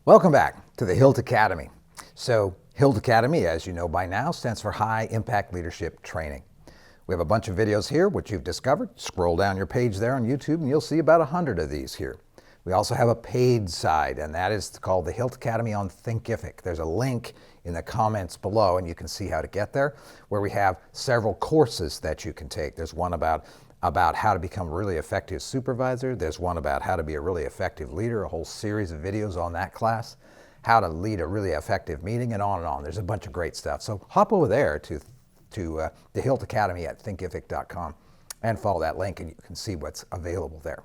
Welcome back to the Hilt Academy. So Hilt Academy, as you know by now, stands for High Impact Leadership Training. We have a bunch of videos here, which you've discovered. Scroll down your page there on YouTube and you'll see about 100 of these here. We also have a paid side, and that is called the Hilt Academy on Thinkific. There's a link in the comments below and you can see how to get there, where we have several courses that you can take. There's one about how to become a really effective supervisor. There's one about how to be a really effective leader, a whole series of videos on that class, how to lead a really effective meeting, and on and on. There's a bunch of great stuff. So hop over there to the Hilt Academy at thinkific.com and follow that link and you can see what's available there.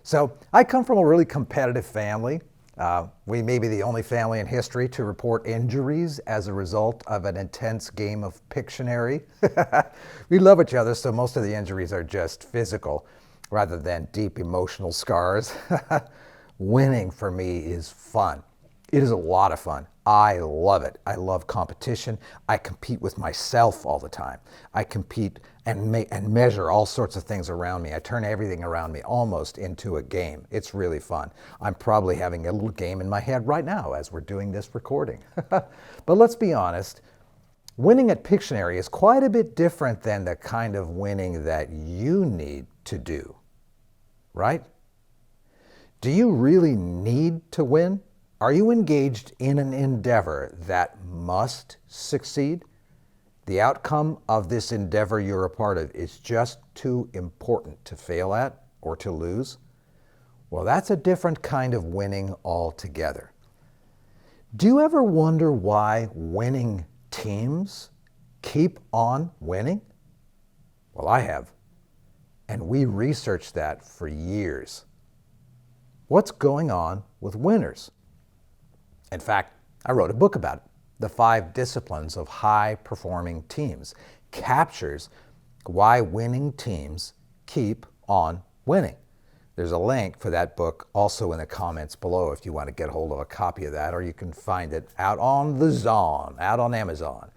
So I come from a really competitive family. We may be the only family in history to report injuries as a result of an intense game of Pictionary. We love each other, so most of the injuries are just physical rather than deep emotional scars. Winning for me is fun. It is a lot of fun. I love it. I love competition. I compete with myself all the time. I compete and measure all sorts of things around me. I turn everything around me almost into a game. It's really fun. I'm probably having a little game in my head right now as we're doing this recording. But let's be honest, winning at Pictionary is quite a bit different than the kind of winning that you need to do, right? Do you really need to win? Are you engaged in an endeavor that must succeed? The outcome of this endeavor you're a part of is just too important to fail at or to lose? Well, that's a different kind of winning altogether. Do you ever wonder why winning teams keep on winning? Well, I have. And we researched that for years. What's going on with winners? In fact, I wrote a book about it. The 5 Disciplines of High-Performing Teams captures why winning teams keep on winning. There's a link for that book also in the comments below if you want to get hold of a copy of that, or you can find it out on the Zon, out on Amazon.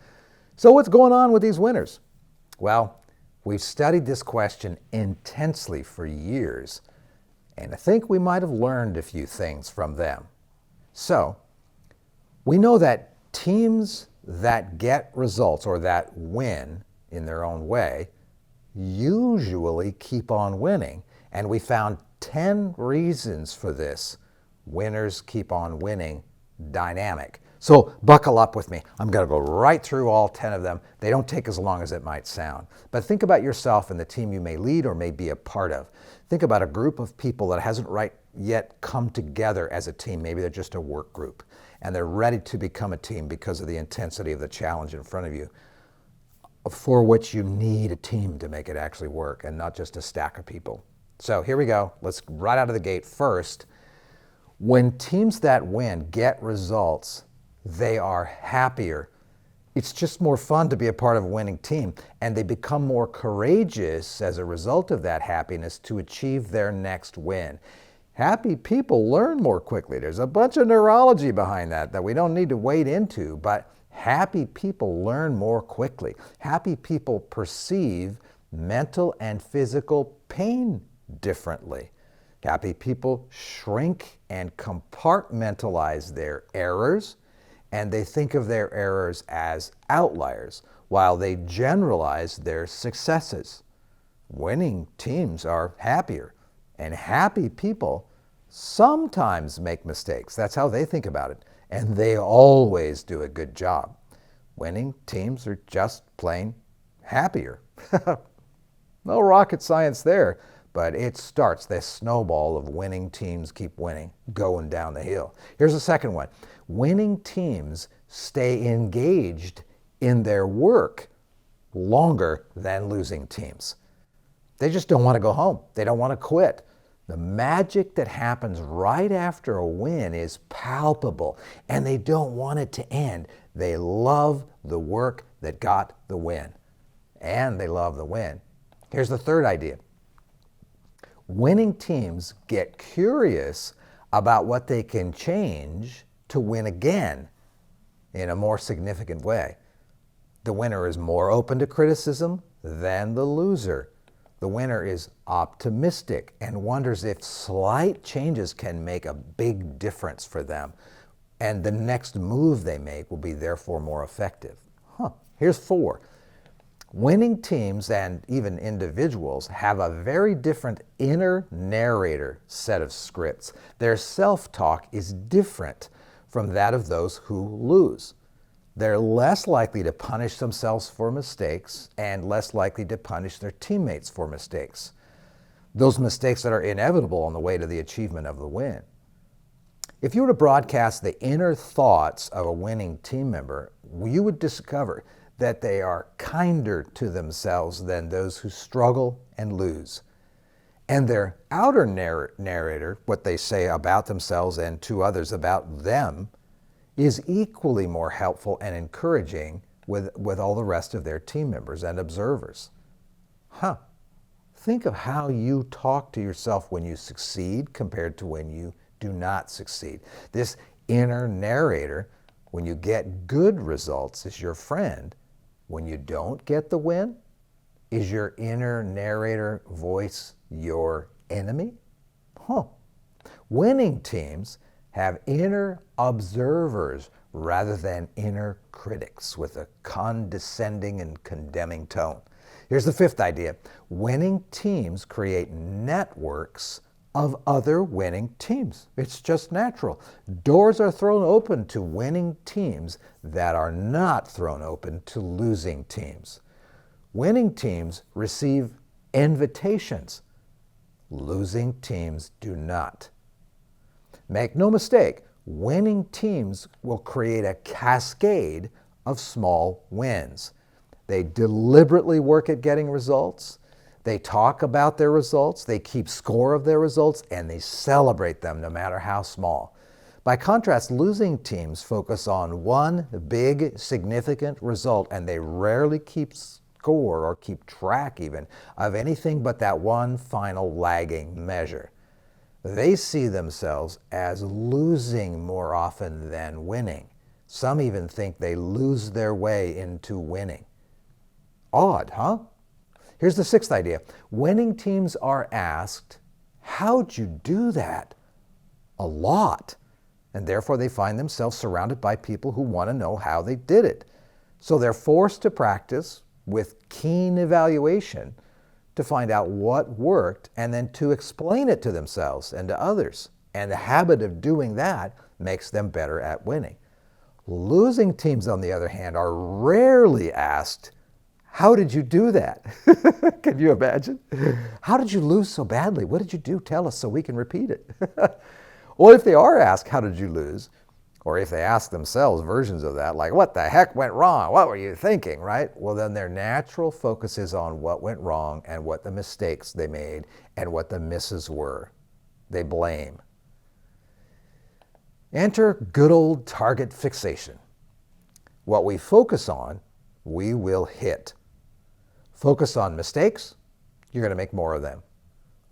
So what's going on with these winners? Well, we've studied this question intensely for years, and I think we might have learned a few things from them. So, we know that teams that get results or that win in their own way usually keep on winning. And we found 10 reasons for this winners keep on winning dynamic. So buckle up with me. I'm going to go right through all 10 of them. They don't take as long as it might sound. But think about yourself and the team you may lead or may be a part of. Think about a group of people that hasn't yet come together as a team. Maybe they're just a work group and they're ready to become a team because of the intensity of the challenge in front of you, for which you need a team to make it actually work and not just a stack of people. So here we go. Let's right out of the gate. First, when teams that win get results, they are happier. It's just more fun to be a part of a winning team, and they become more courageous as a result of that happiness to achieve their next win. Happy people learn more quickly. There's a bunch of neurology behind that we don't need to wade into, but happy people learn more quickly. Happy people perceive mental and physical pain differently. Happy people shrink and compartmentalize their errors, and they think of their errors as outliers, while they generalize their successes. Winning teams are happier, and happy people sometimes make mistakes. That's how they think about it, and they always do a good job. Winning teams are just plain happier. No rocket science there, but it starts the snowball of winning teams keep winning, going down the hill. Here's the second one. Winning teams stay engaged in their work longer than losing teams. They just don't want to go home. They don't want to quit. The magic that happens right after a win is palpable, and they don't want it to end. They love the work that got the win, and they love the win. Here's the third idea. Winning teams get curious about what they can change to win again in a more significant way. The winner is more open to criticism than the loser. The winner is optimistic and wonders if slight changes can make a big difference for them. and the next move they make will be therefore more effective. Here's 4. Winning teams and even individuals have a very different inner narrator set of scripts. Their self-talk is different from that of those who lose. They're less likely to punish themselves for mistakes and less likely to punish their teammates for mistakes. Those mistakes that are inevitable on the way to the achievement of the win. If you were to broadcast the inner thoughts of a winning team member, you would discover that they are kinder to themselves than those who struggle and lose. And their outer narrator, what they say about themselves and to others about them, is equally more helpful and encouraging with all the rest of their team members and observers. Think of how you talk to yourself when you succeed compared to when you do not succeed. This inner narrator, when you get good results, is your friend. When you don't get the win, is your inner narrator voice your enemy? Winning teams have inner observers rather than inner critics with a condescending and condemning tone. Here's the 5th idea. Winning teams create networks of other winning teams. It's just natural. Doors are thrown open to winning teams that are not thrown open to losing teams. Winning teams receive invitations. Losing teams do not. Make no mistake, winning teams will create a cascade of small wins. They deliberately work at getting results. They talk about their results, they keep score of their results, and they celebrate them no matter how small. By contrast, losing teams focus on one big, significant result, and they rarely keep score or keep track even of anything but that one final lagging measure. They see themselves as losing more often than winning. Some even think they lose their way into winning. Odd, huh? Here's the 6th idea. Winning teams are asked, how'd you do that? A lot. And therefore they find themselves surrounded by people who want to know how they did it. So they're forced to practice with keen evaluation to find out what worked and then to explain it to themselves and to others. And the habit of doing that makes them better at winning. Losing teams, on the other hand, are rarely asked, how did you do that? Can you imagine? How did you lose so badly? What did you do? Tell us so we can repeat it. Well, if they are asked, how did you lose? Or if they ask themselves versions of that, like, what the heck went wrong? What were you thinking, right? Well, then their natural focus is on what went wrong and what the mistakes they made and what the misses were. They blame. Enter good old target fixation. What we focus on, we will hit. Focus on mistakes, you're going to make more of them.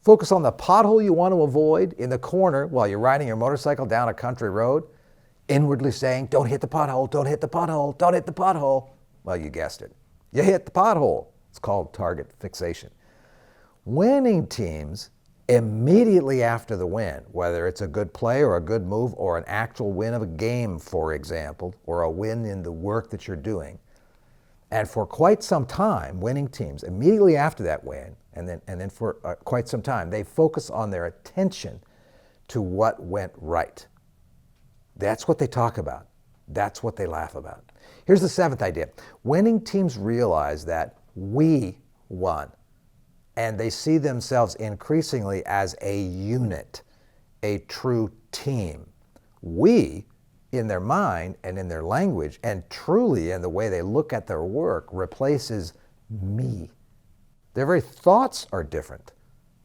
Focus on the pothole you want to avoid in the corner while you're riding your motorcycle down a country road, inwardly saying, don't hit the pothole, don't hit the pothole, don't hit the pothole. Well, you guessed it. You hit the pothole. It's called target fixation. Winning teams, immediately after the win, whether it's a good play or a good move or an actual win of a game, for example, or a win in the work that you're doing, and for quite some time, winning teams, immediately after that win, and then for quite some time, they focus on their attention to what went right. That's what they talk about. That's what they laugh about. Here's the 7th idea. Winning teams realize that we won, and they see themselves increasingly as a unit, a true team. We, in their mind and in their language, and truly in the way they look at their work, replaces me. Their very thoughts are different.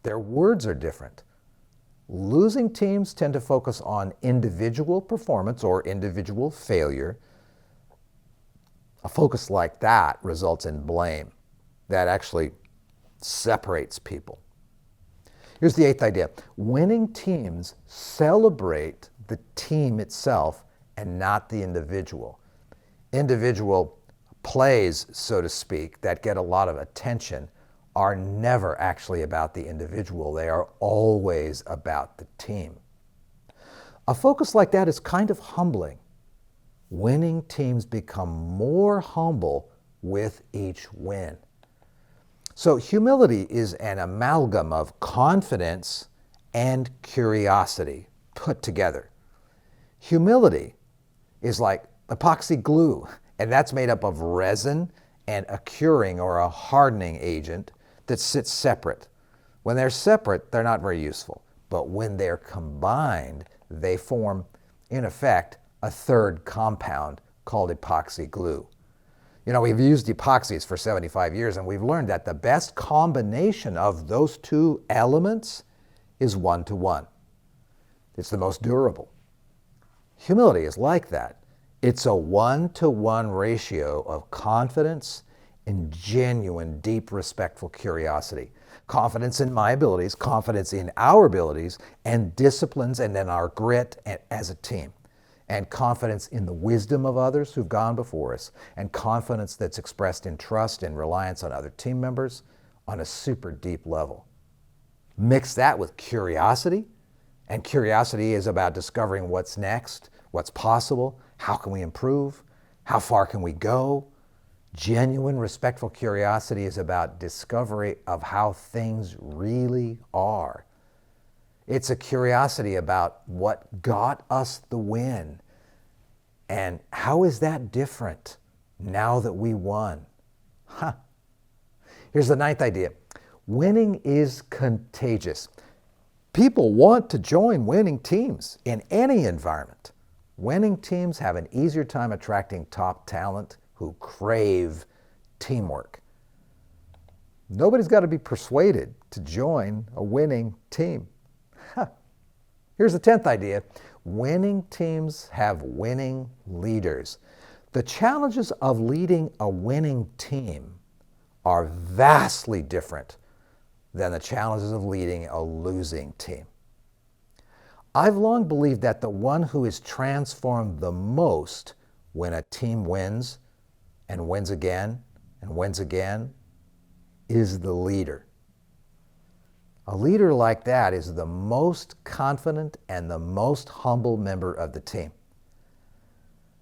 Their words are different. Losing teams tend to focus on individual performance or individual failure. A focus like that results in blame. That actually separates people. Here's the 8th idea. Winning teams celebrate the team itself and not the individual. Individual plays, so to speak, that get a lot of attention are never actually about the individual. They are always about the team. A focus like that is kind of humbling. Winning teams become more humble with each win. So humility is an amalgam of confidence and curiosity put together. Humility is like epoxy glue, and that's made up of resin and a curing or a hardening agent that sits separate. When they're separate, they're not very useful. But when they're combined, they form, in effect, a third compound called epoxy glue. You know, we've used epoxies for 75 years, and we've learned that the best combination of those two elements is 1-to-1. It's the most durable. Humility is like that. It's a 1-to-1 ratio of confidence and genuine, deep, respectful curiosity. Confidence in my abilities, confidence in our abilities, and disciplines, and in our grit as a team. And confidence in the wisdom of others who've gone before us, and confidence that's expressed in trust and reliance on other team members on a super deep level. Mix that with curiosity, and curiosity is about discovering what's next, what's possible, how can we improve, how far can we go. Genuine, respectful curiosity is about discovery of how things really are. It's a curiosity about what got us the win. And how is that different now that we won? Here's the 9th idea. Winning is contagious. People want to join winning teams in any environment. Winning teams have an easier time attracting top talent who crave teamwork. Nobody's got to be persuaded to join a winning team. Here's the 10th idea. Winning teams have winning leaders. The challenges of leading a winning team are vastly different than the challenges of leading a losing team. I've long believed that the one who is transformed the most when a team wins and wins again and wins again is the leader. A leader like that is the most confident and the most humble member of the team.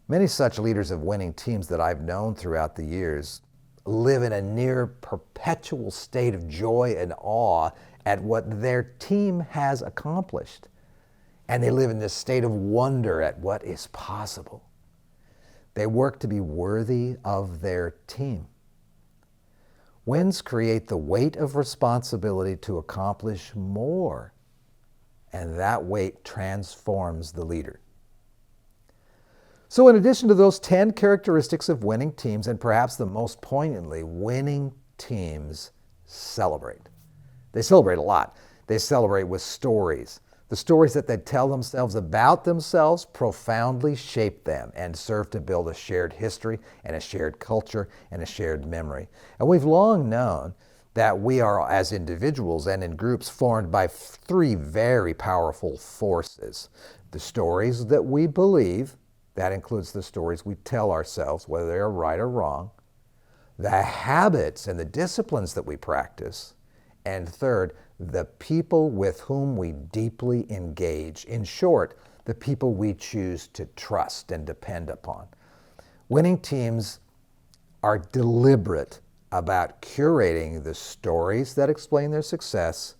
Many such leaders of winning teams that I've known throughout the years live in a near perpetual state of joy and awe at what their team has accomplished. And they live in this state of wonder at what is possible. They work to be worthy of their team. Wins create the weight of responsibility to accomplish more, and that weight transforms the leader. So in addition to those 10 characteristics of winning teams, and perhaps the most poignantly, winning teams celebrate. They celebrate a lot. They celebrate with stories. The stories that they tell themselves about themselves profoundly shape them and serve to build a shared history and a shared culture and a shared memory. And we've long known that we are, as individuals and in groups, formed by 3 very powerful forces. The stories that we believe, that includes the stories we tell ourselves, whether they are right or wrong, the habits and the disciplines that we practice, and third, the people with whom we deeply engage. In short, the people we choose to trust and depend upon. Winning teams are deliberate about curating the stories that explain their success,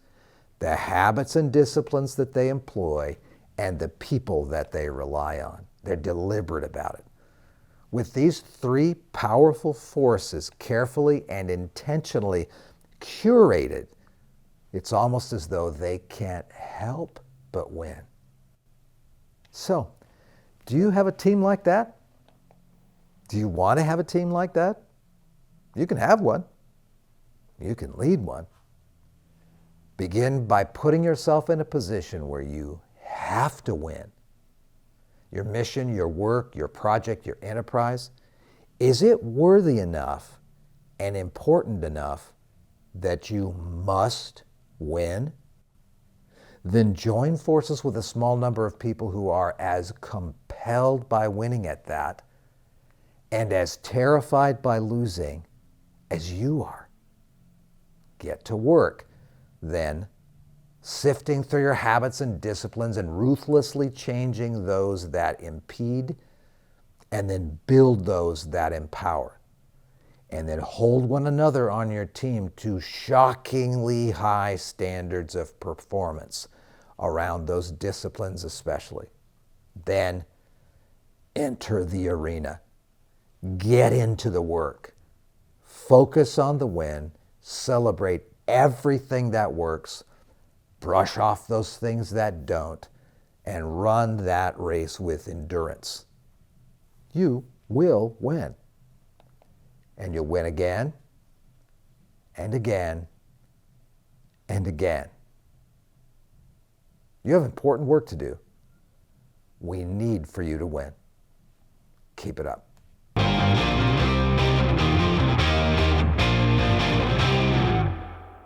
the habits and disciplines that they employ, and the people that they rely on. They're deliberate about it. With these 3 powerful forces carefully and intentionally curated, it's almost as though they can't help but win. So, do you have a team like that? Do you want to have a team like that? You can have one. You can lead one. Begin by putting yourself in a position where you have to win. Your mission, your work, your project, your enterprise, is it worthy enough and important enough that you must win? Then join forces with a small number of people who are as compelled by winning at that and as terrified by losing as you are. Get to work, then, sifting through your habits and disciplines and ruthlessly changing those that impede, and then build those that empower. And then hold one another on your team to shockingly high standards of performance around those disciplines especially. Then enter the arena. Get into the work. Focus on the win. Celebrate everything that works. Brush off those things that don't. And run that race with endurance. You will win. And you'll win again, and again, and again. You have important work to do. We need for you to win. Keep it up.